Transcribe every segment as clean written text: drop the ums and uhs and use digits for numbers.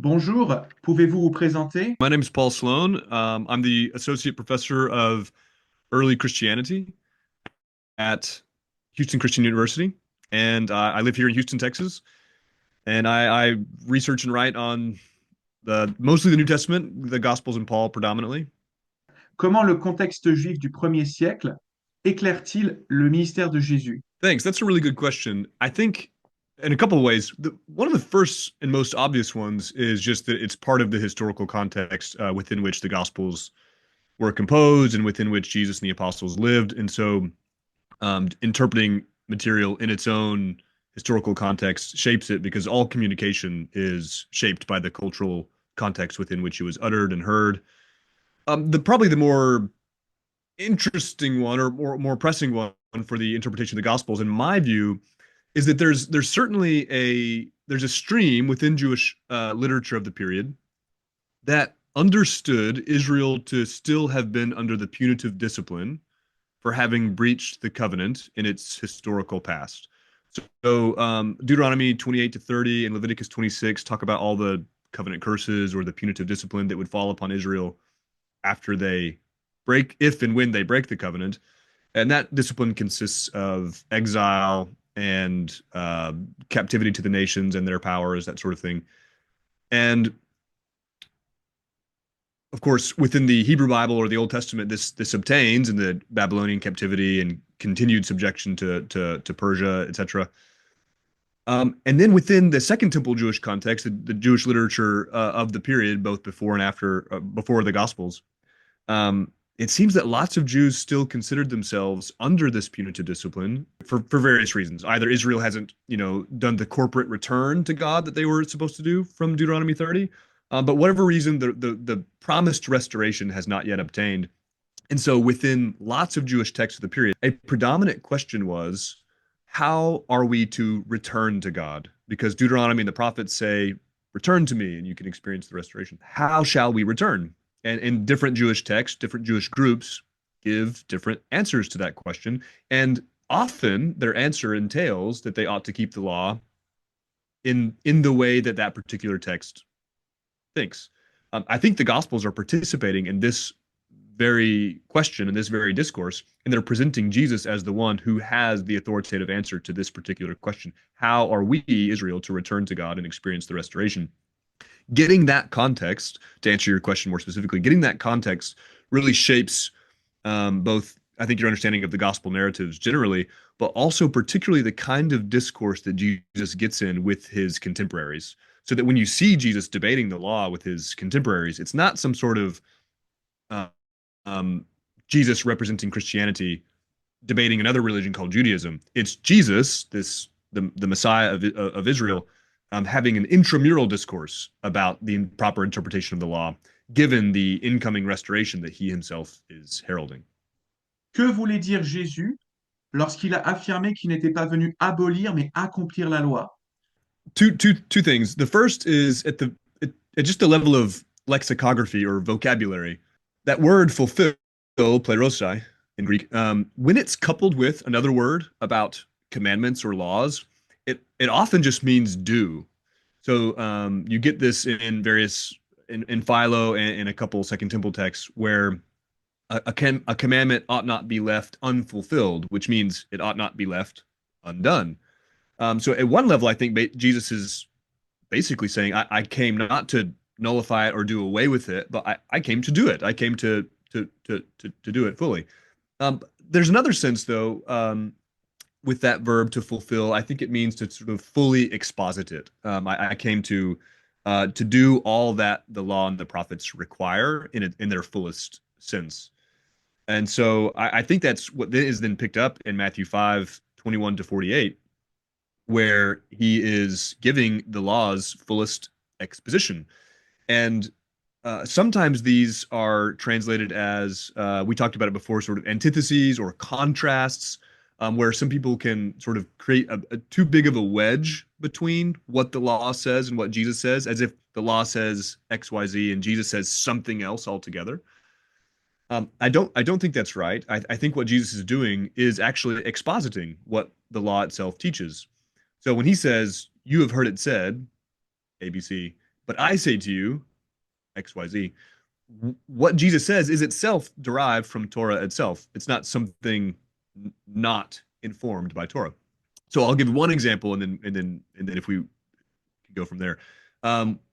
Bonjour, pouvez-vous vous présenter? My name is Paul Sloan. I'm the associate professor of early Christianity at Houston Christian University, and I live here in Houston, Texas. And I research and write on the mostly the New Testament, the Gospels and Paul predominantly. Comment le contexte juif du premier siècle éclaire-t-il le ministère de Jésus? Thanks. That's a really good question. I think in a couple of ways. One of the first and most obvious ones is just that it's part of the historical context within which the Gospels were composed and within which Jesus and the apostles lived. And so interpreting material in its own historical context shapes it because all communication is shaped by the cultural context within which it was uttered and heard. The probably the more interesting one or more pressing one for the interpretation of the Gospels, in my view, is that there's certainly there's a stream within Jewish literature of the period that understood Israel to still have been under the punitive discipline for having breached the covenant in its historical past. So Deuteronomy 28 to 30 and Leviticus 26 talk about all the covenant curses or the punitive discipline that would fall upon Israel after they break, if and when they break the covenant. And that discipline consists of exile and captivity to the nations and their powers, that sort of thing. And of course, within the Hebrew Bible or the Old Testament, this obtains in the Babylonian captivity and continued subjection to Persia, etc. And then within the Second Temple Jewish context, the Jewish literature of the period, both before and after, before the Gospels, it seems that lots of Jews still considered themselves under this punitive discipline for various reasons. Either Israel hasn't, done the corporate return to God that they were supposed to do from Deuteronomy 30, but whatever reason, the promised restoration has not yet obtained. And so within lots of Jewish texts of the period, a predominant question was, how are we to return to God? Because Deuteronomy and the prophets say, return to me and you can experience the restoration. How shall we return? And in different Jewish texts, different Jewish groups give different answers to that question. And often their answer entails that they ought to keep the law in the way that that particular text thinks. I think the Gospels are participating in this very question and this very discourse, and they're presenting Jesus as the one who has the authoritative answer to this particular question. How are we, Israel, to return to God and experience the restoration? Getting that context, to answer your question more specifically, getting that context really shapes both, I think, your understanding of the gospel narratives generally, but also particularly the kind of discourse that Jesus gets in with his contemporaries. So that when you see Jesus debating the law with his contemporaries, it's not some sort of uh, um, Jesus representing Christianity debating another religion called Judaism. It's Jesus, the Messiah of Israel, having an intramural discourse about the proper interpretation of the law, given the incoming restoration that he himself is heralding. Que voulait dire Jésus lorsqu'il a affirmé qu'il n'était pas venu abolir mais accomplir la loi? Two things. The first is at just the level of lexicography or vocabulary. That word fulfill, plerosai in Greek, when it's coupled with another word about commandments or laws, it often just means do. So you get this in various in Philo and in a couple Second Temple texts where a commandment ought not be left unfulfilled, which means it ought not be left undone. So at one level, I think Jesus is basically saying, I came not to nullify it or do away with it, but I came to do it. I came to do it fully. There's another sense, though, with that verb to fulfill. I think it means to sort of fully exposit it. I came to do all that the law and the prophets require in their fullest sense. And so I think that's what is then picked up in Matthew 5:21 to 48, where he is giving the law's fullest exposition. And sometimes these are translated as, we talked about it before, sort of antitheses or contrasts, where some people can sort of create a too big of a wedge between what the law says and what Jesus says, as if the law says X, Y, Z, and Jesus says something else altogether. I don't think that's right. I think what Jesus is doing is actually expositing what the law itself teaches. So when he says, "You have heard it said," ABC, But I say to you, XYZ, what Jesus says is itself derived from Torah itself. It's not something not informed by Torah. So I'll give one example, and then if we can go from there.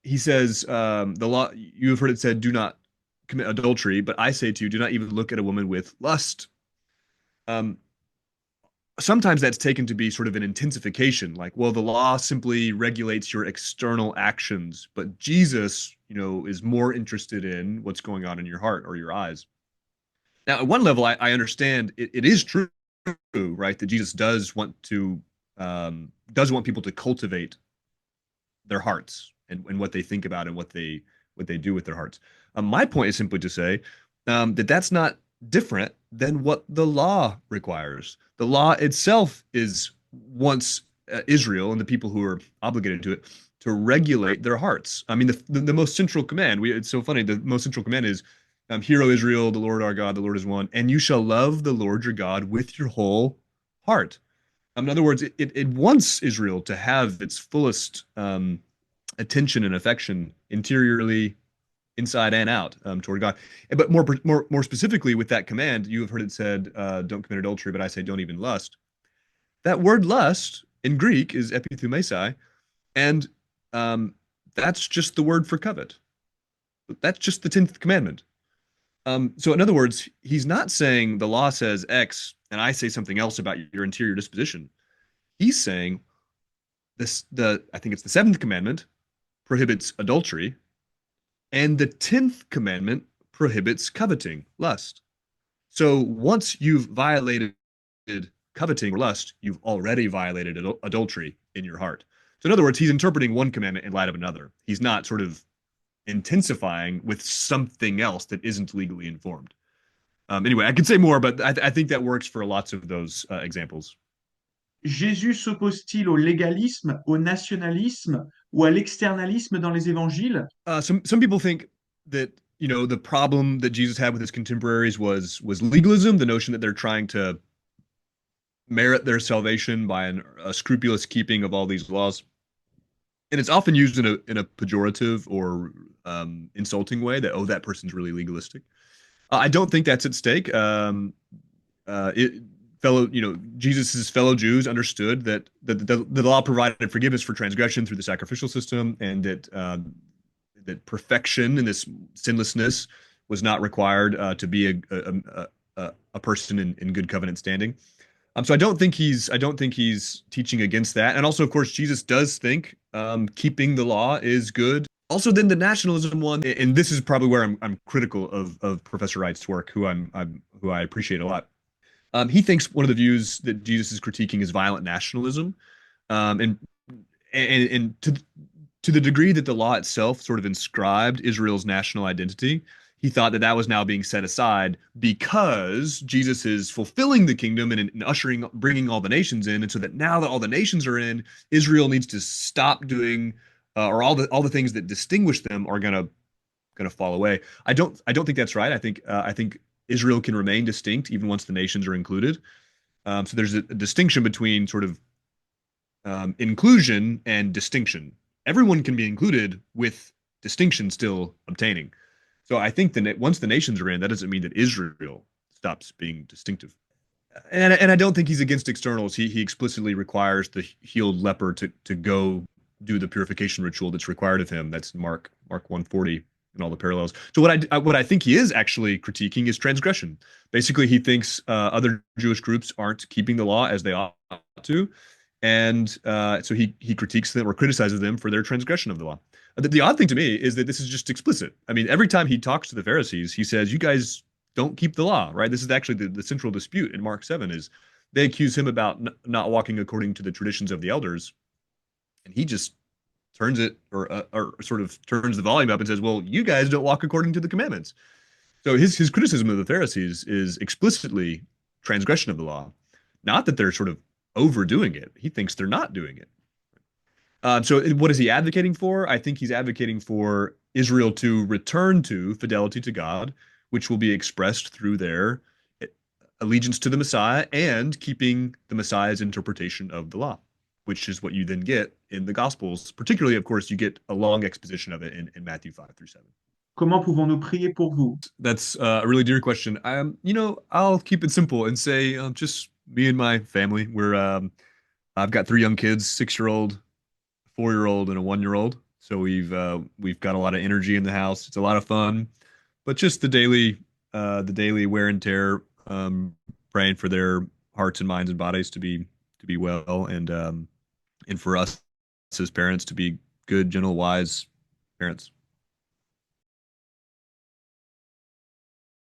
He says, the law, you have heard it said, do not commit adultery, but I say to you, do not even look at a woman with lust. Um, Sometimes that's taken to be sort of an intensification, like, well, the law simply regulates your external actions, but Jesus, is more interested in what's going on in your heart or your eyes. Now, at one level, I understand it is true, right, that Jesus does want people to cultivate their hearts and what they think about and what they do with their hearts. My point is simply to say that that's not different than what the law requires. The law itself is wants Israel and the people who are obligated to it to regulate their hearts. I mean, the most central command. It's so funny. The most central command is, "Hear, O Israel, the Lord our God, the Lord is one, and you shall love the Lord your God with your whole heart." In other words, it wants Israel to have its fullest attention and affection interiorly, inside and out, toward God. But more specifically, with that command, you have heard it said, "Don't commit adultery," but I say, "Don't even lust." That word "lust" in Greek is epithumesai, and um, that's just the word for covet. That's just the 10th commandment. So in other words, he's not saying the law says X and I say something else about your interior disposition. He's saying I think it's the seventh commandment prohibits adultery, and the 10th commandment prohibits coveting, lust. So once you've violated coveting or lust, you've already violated adultery in your heart. So in other words, he's interpreting one commandment in light of another. He's not sort of intensifying with something else that isn't legally informed. Anyway, I could say more, but I think that works for lots of those examples. Jésus s'oppose-t-il au légalisme, au nationalisme ou à l'externalisme dans les évangiles? Some people think that the problem that Jesus had with his contemporaries was legalism, the notion that they're trying to merit their salvation by a scrupulous keeping of all these laws, and it's often used in a pejorative or insulting way that, oh, that person's really legalistic. I don't think that's at stake. It, fellow, Jesus's fellow Jews understood that the law provided forgiveness for transgression through the sacrificial system, and that perfection and this sinlessness was not required to be a person in good covenant standing. So I don't think he's teaching against that. And also, of course, Jesus does think keeping the law is good. Also, then the nationalism one, and this is probably where I'm critical of Professor Wright's work, who I appreciate a lot. He thinks one of the views that Jesus is critiquing is violent nationalism, and to the degree that the law itself sort of inscribed Israel's national identity, he thought that that was now being set aside because Jesus is fulfilling the kingdom and ushering, bringing all the nations in, and so that now that all the nations are in, Israel needs to stop doing, or all the things that distinguish them are gonna fall away. I don't think that's right. I think Israel can remain distinct even once the nations are included. So there's a distinction between sort of inclusion and distinction. Everyone can be included with distinction still obtaining. So I think that once the nations are in, that doesn't mean that Israel stops being distinctive. And I don't think he's against externals. He explicitly requires the healed leper to go do the purification ritual that's required of him. That's Mark 140 and all the parallels. So what I think he is actually critiquing is transgression. Basically, he thinks other Jewish groups aren't keeping the law as they ought to, and so he critiques them or criticizes them for their transgression of the law. The odd thing to me is that this is just explicit. I mean, every time he talks to the Pharisees, he says, "You guys don't keep the law," right? This is actually the central dispute in Mark 7 is they accuse him about not walking according to the traditions of the elders, and he just turns it or sort of turns the volume up and says, "Well, you guys don't walk according to the commandments." So his criticism of the Pharisees is explicitly transgression of the law, not that they're sort of overdoing it. He thinks they're not doing it. So what is he advocating for? I think he's advocating for Israel to return to fidelity to God, which will be expressed through their allegiance to the Messiah and keeping the Messiah's interpretation of the law. which is what you then get in the Gospels. Particularly, of course, you get a long exposition of it in Matthew 5 through 7. Comment pouvons-nous prier pour vous? That's a really dear question. I'll keep it simple and say just me and my family. I've got three young kids, 6-year-old, 4-year-old, and a 1-year-old. So we've got a lot of energy in the house. It's a lot of fun, but just the daily wear and tear, praying for their hearts and minds and bodies to be well, and for us as parents to be good, gentle, wise parents.